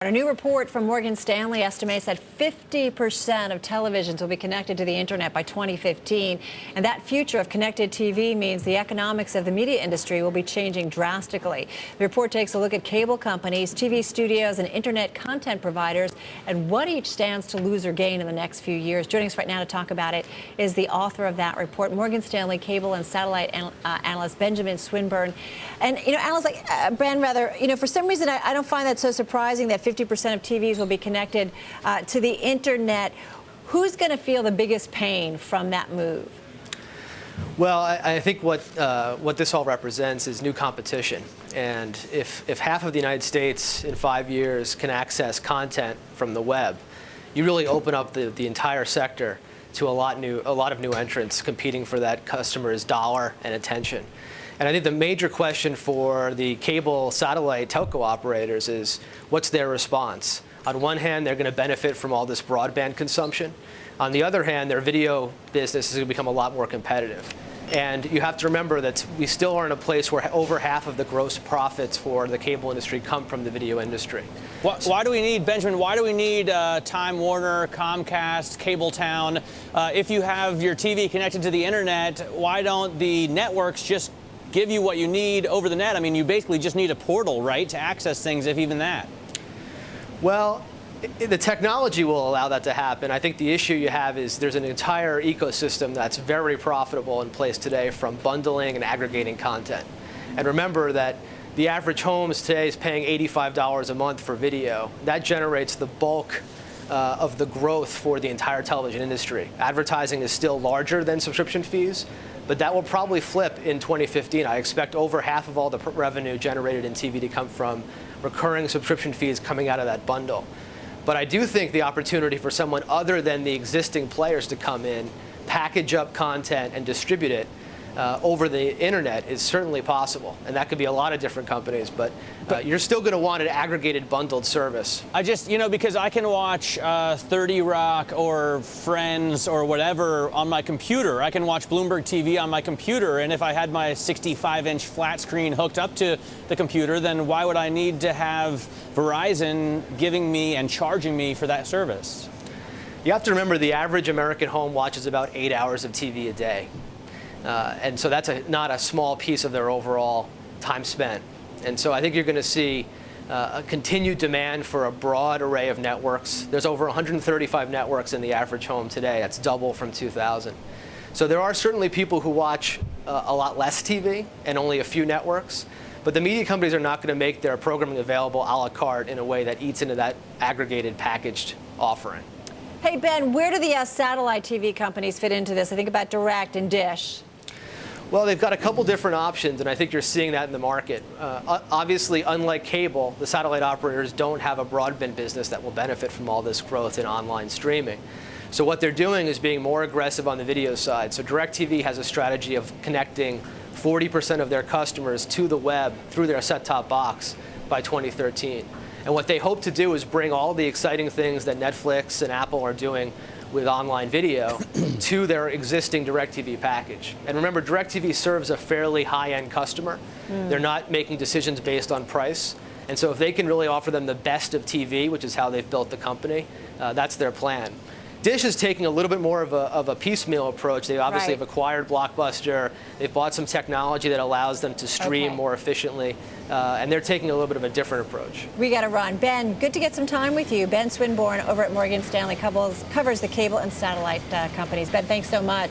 A new report from Morgan Stanley estimates that 50% of televisions will be connected to the internet by 2015. And that future of connected TV means the economics of the media industry will be changing drastically. The report takes a look at cable companies, TV studios, and internet content providers, and what each stands to lose or gain in the next few years. Joining us right now to talk about it is the author of that report, Morgan Stanley cable and satellite analyst Benjamin Swinburne. And, analyst, for some reason, I don't find that so surprising that 50% of TVs will be connected to the internet. Who's going to feel the biggest pain from that move? Well, I think what this all represents is new competition. And if half of the United States in 5 years can access content from the web, you really open up the entire sector to a lot of new entrants competing for that customer's dollar and attention. And I think the major question for the cable satellite telco operators is, what's their response? On one hand, they're going to benefit from all this broadband consumption. On the other hand, their video business is going to become a lot more competitive. And you have to remember that we still are in a place where over half of the gross profits for the cable industry come from the video industry. Why do we need, Benjamin, why do we need Time Warner, Comcast, Cabletown? If you have your TV connected to the internet, why don't the networks just give you what you need over the net? I mean, you basically just need a portal, right, to access things, if even that. Well, the technology will allow that to happen. I think the issue you have is there's an entire ecosystem that's very profitable in place today, from bundling and aggregating content. And remember that the average home today is paying $85 a month for video. That generates the bulk of the growth for the entire television industry. Advertising is still larger than subscription fees, but that will probably flip in 2015. I expect over half of all the revenue generated in TV to come from recurring subscription fees coming out of that bundle. But I do think the opportunity for someone other than the existing players to come in, package up content, and distribute it over the internet is certainly possible. And that could be a lot of different companies, but you're still going to want an aggregated bundled service. I just, because I can watch 30 Rock or Friends or whatever on my computer. I can watch Bloomberg TV on my computer, and if I had my 65-inch flat screen hooked up to the computer, then why would I need to have Verizon giving me and charging me for that service? You have to remember the average American home watches about 8 hours of TV a day. And so that's not a small piece of their overall time spent. And so I think you're going to see a continued demand for a broad array of networks. There's over 135 networks in the average home today. That's double from 2000. So there are certainly people who watch a lot less TV and only a few networks. But the media companies are not going to make their programming available a la carte in a way that eats into that aggregated, packaged offering. Hey, Ben, where do the satellite TV companies fit into this? I think about Direct and Dish. Well, they've got a couple different options, and I think you're seeing that in the market. Obviously, unlike cable, the satellite operators don't have a broadband business that will benefit from all this growth in online streaming. So what they're doing is being more aggressive on the video side. So DirecTV has a strategy of connecting 40% of their customers to the web through their set-top box by 2013. And what they hope to do is bring all the exciting things that Netflix and Apple are doing with online video to their existing DirecTV package. And remember, DirecTV serves a fairly high-end customer. They're not making decisions based on price. And so if they can really offer them the best of TV, which is how they've built the company, that's their plan. Dish is taking a little bit more of a piecemeal approach. They obviously have acquired Blockbuster. They've bought some technology that allows them to stream more efficiently. And they're taking a little bit of a different approach. We got to run. Ben, good to get some time with you. Ben Swinburne over at Morgan Stanley covers the cable and satellite companies. Ben, thanks so much.